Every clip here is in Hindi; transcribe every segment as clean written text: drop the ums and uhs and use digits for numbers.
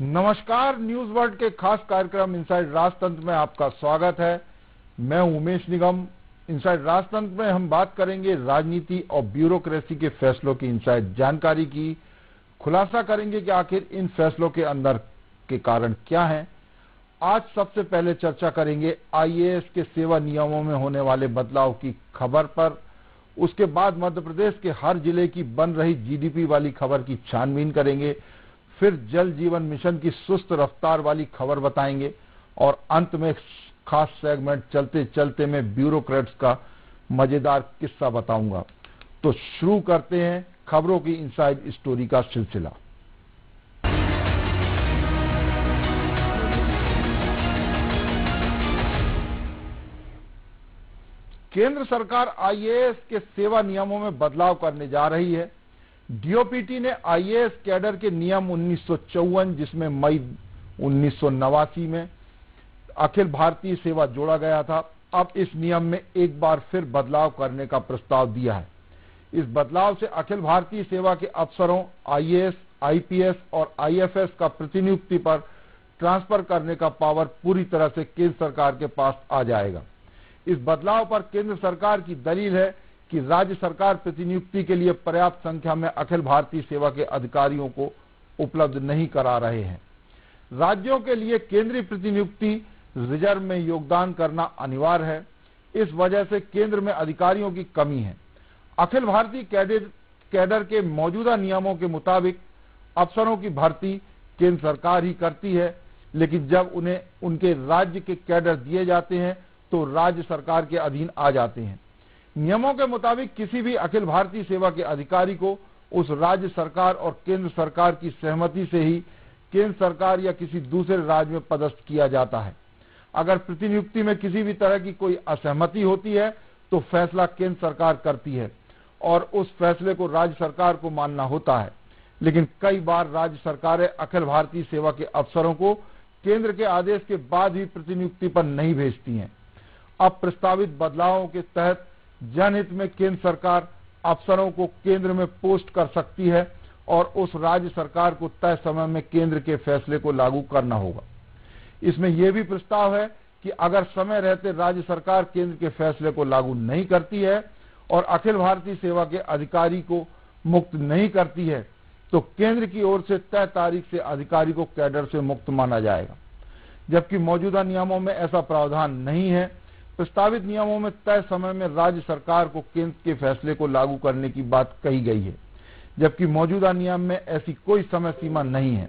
नमस्कार, न्यूज वर्ल्ड के खास कार्यक्रम इनसाइड राजतंत्र में आपका स्वागत है। मैं उमेश निगम। इनसाइड राजतंत्र में हम बात करेंगे राजनीति और ब्यूरोक्रेसी के फैसलों की इनसाइड जानकारी की। खुलासा करेंगे कि आखिर इन फैसलों के अंदर के कारण क्या हैं। आज सबसे पहले चर्चा करेंगे आईएएस के सेवा नियमों में होने वाले बदलाव की खबर पर। उसके बाद मध्य प्रदेश के हर जिले की बन रही जीडीपी वाली खबर की छानबीन करेंगे। फिर जल जीवन मिशन की सुस्त रफ्तार वाली खबर बताएंगे और अंत में खास सेगमेंट चलते चलते में ब्यूरोक्रेट्स का मजेदार किस्सा बताऊंगा। तो शुरू करते हैं खबरों की इनसाइड स्टोरी का सिलसिला। केंद्र सरकार आईएएस के सेवा नियमों में बदलाव करने जा रही है। डीओपीटी ने आईएएस कैडर के नियम 1954, जिसमें मई 1989 में अखिल भारतीय सेवा जोड़ा गया था, अब इस नियम में एक बार फिर बदलाव करने का प्रस्ताव दिया है। इस बदलाव से अखिल भारतीय सेवा के अफसरों आईएएस, आईपीएस और आईएफएस का प्रतिनियुक्ति पर ट्रांसफर करने का पावर पूरी तरह से केंद्र सरकार के पास आ जाएगा। इस बदलाव पर केंद्र सरकार की दलील है कि राज्य सरकार प्रतिनियुक्ति के लिए पर्याप्त संख्या में अखिल भारतीय सेवा के अधिकारियों को उपलब्ध नहीं करा रहे हैं। राज्यों के लिए केंद्रीय प्रतिनियुक्ति रिजर्व में योगदान करना अनिवार्य है। इस वजह से केंद्र में अधिकारियों की कमी है। अखिल भारतीय कैडर के मौजूदा नियमों के मुताबिक अफसरों की भर्ती केंद्र सरकार ही करती है, लेकिन जब उन्हें उनके राज्य के कैडर दिए जाते हैं तो राज्य सरकार के अधीन आ जाते हैं। नियमों के मुताबिक किसी भी अखिल भारतीय सेवा के अधिकारी को उस राज्य सरकार और केंद्र सरकार की सहमति से ही केंद्र सरकार या किसी दूसरे राज्य में पदस्थ किया जाता है। अगर प्रतिनियुक्ति में किसी भी तरह की कोई असहमति होती है तो फैसला केंद्र सरकार करती है और उस फैसले को राज्य सरकार को मानना होता है। लेकिन कई बार राज्य सरकारें अखिल भारतीय सेवा के अफसरों को केंद्र के आदेश के बाद ही प्रतिनियुक्ति पर नहीं भेजती हैं। अब प्रस्तावित बदलावों के तहत जनहित में केंद्र सरकार अफसरों को केंद्र में पोस्ट कर सकती है और उस राज्य सरकार को तय समय में केंद्र के फैसले को लागू करना होगा। इसमें यह भी प्रस्ताव है कि अगर समय रहते राज्य सरकार केंद्र के फैसले को लागू नहीं करती है और अखिल भारतीय सेवा के अधिकारी को मुक्त नहीं करती है तो केंद्र की ओर से तय तारीख से अधिकारी को कैडर से मुक्त माना जाएगा। जबकि मौजूदा नियमों में ऐसा प्रावधान नहीं है। प्रस्तावित नियमों में तय समय में राज्य सरकार को केंद्र के फैसले को लागू करने की बात कही गई है, जबकि मौजूदा नियम में ऐसी कोई समय सीमा नहीं है।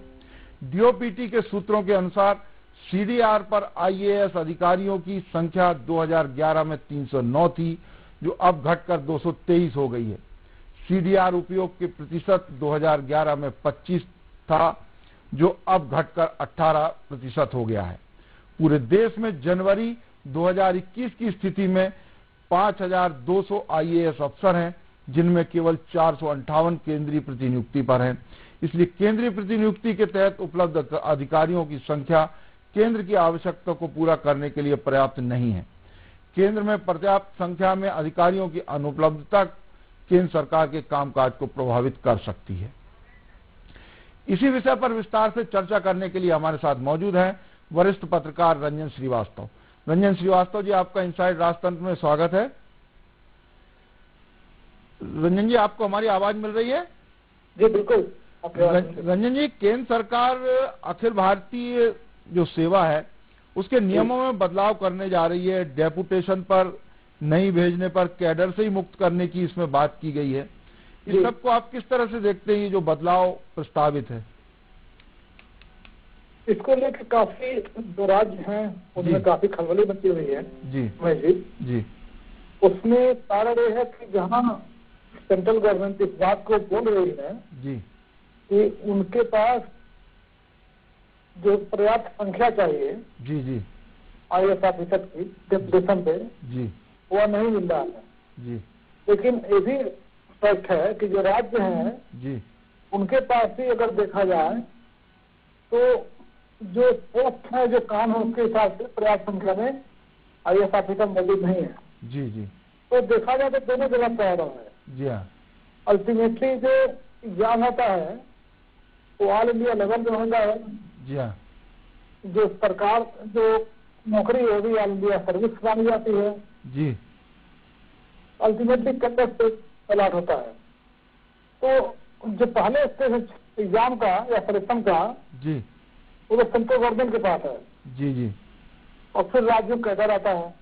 डीओपीटी के सूत्रों के अनुसार सीडीआर पर आईएएस अधिकारियों की संख्या 2011 में 309 थी, जो अब घटकर 223 हो गई है। सीडीआर उपयोग के प्रतिशत 2011 में 25 था, जो अब घटकर 18% हो गया है। पूरे देश में जनवरी 2021 की स्थिति में 5200 आईएएस अफसर हैं, जिनमें केवल 458 केंद्रीय प्रतिनियुक्ति पर हैं। इसलिए केंद्रीय प्रतिनियुक्ति के तहत उपलब्ध अधिकारियों की संख्या केंद्र की आवश्यकता को पूरा करने के लिए पर्याप्त नहीं है। केंद्र में पर्याप्त संख्या में अधिकारियों की अनुपलब्धता केंद्र सरकार के कामकाज को प्रभावित कर सकती है। इसी विषय पर विस्तार से चर्चा करने के लिए हमारे साथ मौजूद हैं वरिष्ठ पत्रकार रंजन श्रीवास्तव। रंजन श्रीवास्तव जी, आपका इनसाइड राजतंत्र में स्वागत है। रंजन जी, आपको हमारी आवाज मिल रही है? जी बिल्कुल। रंजन जी, केंद्र सरकार अखिल भारतीय जो सेवा है उसके नियमों में बदलाव करने जा रही है। डेपुटेशन पर नहीं भेजने पर कैडर से ही मुक्त करने की इसमें बात की गई है। इस सबको आप किस तरह से देखते हैं, ये जो बदलाव प्रस्तावित है? इसको लेकर काफी जो राज्य हैं उनमें काफी खलबली मची हुई है। जी। उसमें कारण ये है कि जहां सेंट्रल गवर्नमेंट इस बात को बोल रही है जी कि उनके पास जो पर्याप्त संख्या चाहिए जी आईएएस ऑफिसर की डेपुटेशन पे जी वह नहीं मिल रहा है जी। लेकिन ये भी फैक्ट है कि जो राज्य हैं जी उनके पास ही अगर देखा जाए तो जो पोस्ट है, जो काम है, उसके हिसाब से पर्याप्त संख्या में आईएएस ऑफिसर मौजूद नहीं है। जी। तो देखा जाए तो दोनों जगह प्रॉब्लम है। जी हाँ। अल्टीमेटली जो एग्जाम होता है वो ऑल इंडिया लेवल में होता है, जी हाँ। जो सरकार जो नौकरी होगी ऑल इंडिया सर्विस मानी जाती है, जी अल्टीमेटली कैंडिडेट पे अलॉट होता है। तो जो पहले स्टेज एग्जाम का या सिलेक्शन का, जी वो सेंट्रल गवर्नमेंट के पास है, जी जी और फिर राज्यों का कैडर आता है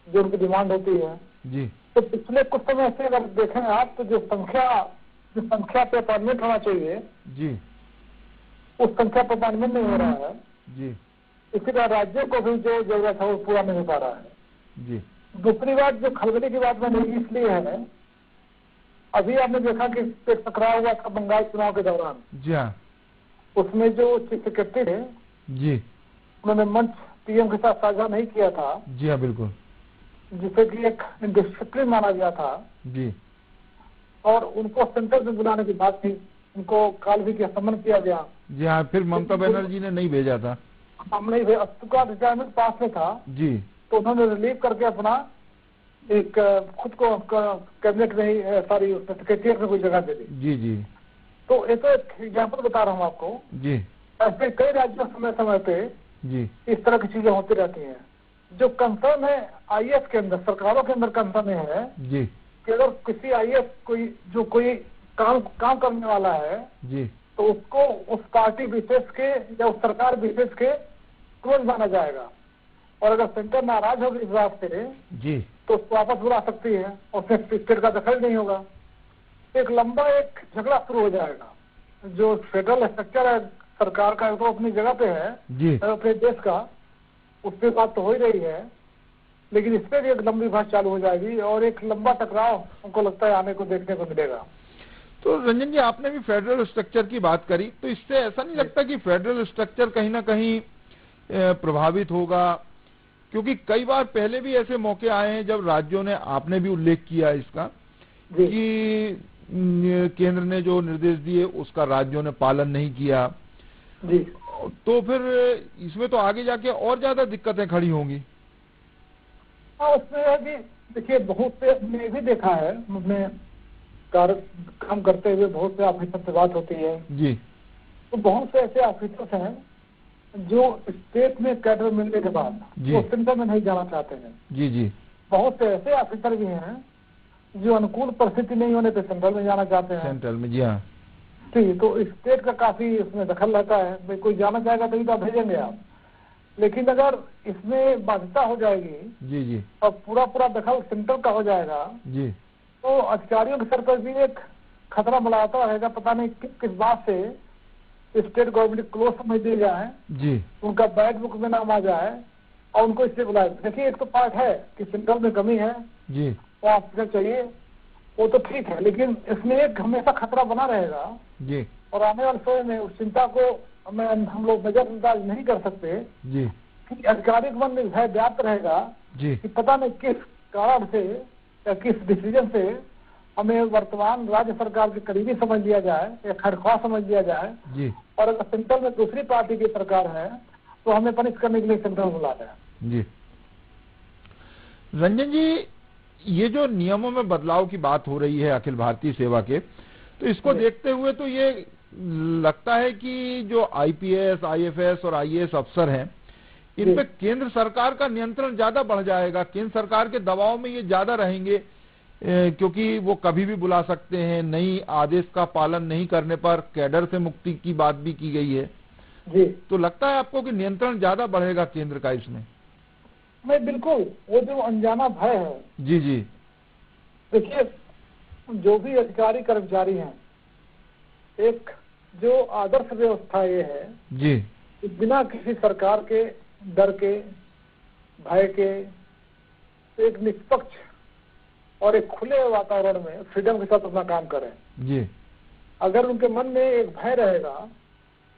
जो उनकी डिमांड होती है। जी तो पिछले कुछ समय से अगर देखें आप, तो जो संख्या पे अपॉइंटमेंट होना चाहिए, जी उस संख्या पर अपॉइंटमेंट नहीं हो रहा है। जी इसी तरह राज्यों को भी जो जरूरत है वो पूरा नहीं हो पा रहा है। जी दूसरी बात, जो खलबली की बात मैंने इसलिए है, अभी आपने देखा कि एक टकराव हुआ था बंगाल चुनाव के दौरान। जी हाँ। उसमें जो चीफ सेक्रेटरी थे, जी उन्होंने मंच पीएम के साथ साझा नहीं किया था। जी हाँ बिल्कुल। जिसे कि एक डिसिप्लिन माना गया था, जी और उनको सेंटर में बुलाने की बात थी, उनको काल भी किया, सम्मन किया गया। जी हाँ, फिर ममता बनर्जी ने नहीं भेजा था। हमने का रिटायरमेंट पास में था जी, तो उन्होंने रिलीव करके अपना एक खुद को कैबिनेट में ही सॉरी सेक्रेटरिएट में कोई जगह दे दी। जी जी तो ये तो एक एग्जाम्पल बता रहा हूँ आपको। जी ऐसे कई राज्यों समय समय पे जी इस तरह की चीजें होती रहती हैं। जो कंसर्न है आईएएस के अंदर, सरकारों के अंदर कंसर्न है जी कि अगर किसी आईएएस कोई काम करने वाला है, जी तो उसको उस पार्टी विशेष के या उस सरकार विशेष के क्लोज माना जाएगा, और अगर सेंटर नाराज होगी इस बात से जी तो उसको वापस बुला सकती है, और उसमें स्टेट का दखल नहीं होगा। एक लंबा एक झगड़ा शुरू हो जाएगा। जो फेडरल स्ट्रक्चर है सरकार का, तो अपनी जगह पे है जी अपने देश का, उस पर बात तो हो ही रही है, लेकिन इस पर भी एक लंबी बात चालू हो जाएगी और एक लंबा टकराव हमको लगता है आने को देखने को मिलेगा। तो रंजन जी, आपने भी फेडरल स्ट्रक्चर की बात करी, तो इससे ऐसा नहीं लगता कि फेडरल स्ट्रक्चर कहीं ना कहीं प्रभावित होगा? क्योंकि कई बार पहले भी ऐसे मौके आए हैं जब राज्यों ने, आपने भी उल्लेख किया इसका, कि केंद्र ने जो निर्देश दिए उसका राज्यों ने पालन नहीं किया जी। तो फिर इसमें तो आगे जाके और ज्यादा दिक्कतें खड़ी होंगी। हाँ, उसमें है कि देखिए, बहुत से मैंने भी देखा है, अपने काम करते हुए बहुत से ऑफिसर से बात होती है जी। तो बहुत से ऐसे ऑफिसर्स हैं जो स्टेट में कैडर मिलने के बाद वो सेंटर में नहीं जाना चाहते हैं। जी जी। बहुत से ऐसे ऑफिसर भी हैं जो अनुकूल परिस्थिति नहीं होने पे सेंट्रल में जाना चाहते हैं। सेंट्रल में, जी हाँ। ठीक, तो स्टेट का काफी उसमें दखल रहता है। भाई कोई जाना चाहेगा तभी तो आप भेजेंगे आप, लेकिन अगर इसमें बाध्यता हो जाएगी जी जी और पूरा दखल सेंटर का हो जाएगा जी, तो अधिकारियों के सर पर भी एक खतरा मंडराता रहेगा। पता नहीं किस बात से स्टेट गवर्नमेंट क्लोज समझ दी जाए जी, उनका बैड बुक में नाम आ जाए और उनको इससे बुलाए। देखिए, एक तो पार्ट है कि सेंट्रल में कमी है जी, वो आपको चाहिए, वो तो ठीक है, लेकिन इसमें एक हमेशा खतरा बना रहेगा जी और आने वाले समय में उस चिंता को हम लोग नजरअंदाज नहीं कर सकते जी, कि अधिकारिक मन में भय व्याप्त रहेगा जी, कि पता नहीं किस कारण से या किस डिसीजन से हमें वर्तमान राज्य सरकार के करीबी समझ लिया जाए या खड़ख्वाह समझ लिया जाए जी, और अगर सेंट्रल में दूसरी पार्टी की सरकार है तो हमें पनिश करने के लिए सेंट्रल बुला जाए। जी। रंजन जी, ये जो नियमों में बदलाव की बात हो रही है अखिल भारतीय सेवा के, तो इसको देखते हुए तो ये लगता है कि जो आईपीएस, आईएफएस और आईएएस अफसर हैं, इन पे केंद्र सरकार का नियंत्रण ज्यादा बढ़ जाएगा। केंद्र सरकार के दबाव में ये ज्यादा रहेंगे, क्योंकि वो कभी भी बुला सकते हैं। नई आदेश का पालन नहीं करने पर कैडर से मुक्ति की बात भी की गई है जी। तो लगता है आपको कि नियंत्रण ज्यादा बढ़ेगा केंद्र का इसमें? नहीं, बिल्कुल। वो जो अनजाना भय है, जी जी, देखिए, जो भी अधिकारी कर्मचारी हैं, एक जो आदर्श व्यवस्था ये है जी, कि बिना किसी सरकार के डर के, भय के, एक निष्पक्ष और एक खुले वातावरण में फ्रीडम के साथ अपना काम करें। जी, अगर उनके मन में एक भय रहेगा,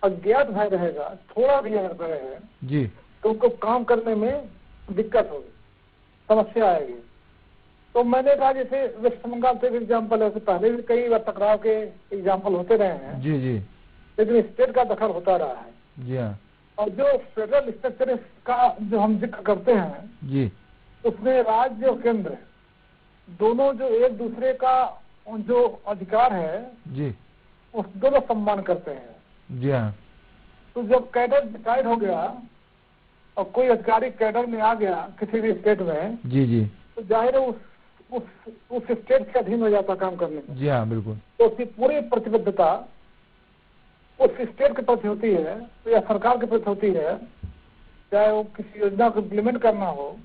अज्ञात भय रहेगा, थोड़ा भी अगर भय है, जी, तो उनको काम करने में दिक्कत होगी, समस्या आएगी। तो मैंने कहा, जैसे वेस्ट बंगाल से एग्जाम्पल है, पहले भी कई बार टकराव के एग्जाम्पल होते रहे हैं, जी जी, लेकिन स्टेट का दखल होता रहा है। जी हाँ, और जो फेडरल स्ट्रक्चर का जो हम जिक्र करते हैं, जी, उसमें राज्य और केंद्र दोनों जो एक दूसरे का जो अधिकार है जी, उस दोनों सम्मान करते हैं। जी हाँ, तो जब कैडर डिसाइड हो गया और कोई अधिकारी कैडर में आ गया किसी भी स्टेट में, जी जी, तो जाहिर है उस स्टेट के अधीन हो जाता काम करने में। जी हाँ बिल्कुल। तो उसकी पूरी प्रतिबद्धता उस स्टेट के प्रति होती है या सरकार के प्रति होती है, चाहे वो किसी योजना को इम्प्लीमेंट करना हो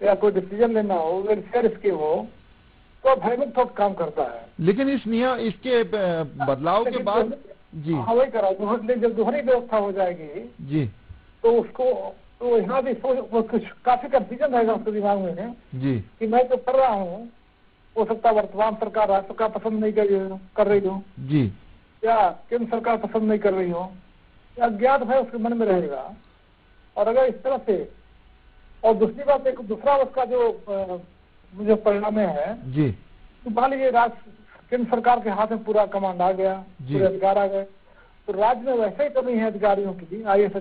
या कोई डिसीजन लेना हो, वेलफेयर स्कीम हो, तो भयमुक्त होकर काम करता है। लेकिन इस नियम इसके बदलाव के बाद जी हाँ वही करा, जब दोहरी व्यवस्था हो जाएगी जी तो उसको तो यहाँ भी कुछ काफी कंफ्यूजन रहेगा उसके दिमाग में जी कि मैं तो कर रहा हूँ, हो सकता है वर्तमान सरकार राज्य सरकार पसंद नहीं कर रही हो जी, या केंद्र सरकार पसंद नहीं कर रही हो, या अज्ञात भय उसके मन में रहेगा। और अगर इस तरह से, और दूसरी बात एक दूसरा उसका जो परिणाम है जी, तो मान लीजिए केंद्र सरकार के हाथ में पूरा कमांड आ गया, पूरे अधिकार आ गए, तो राज्य में वैसे ही कमी है अधिकारियों की, IAS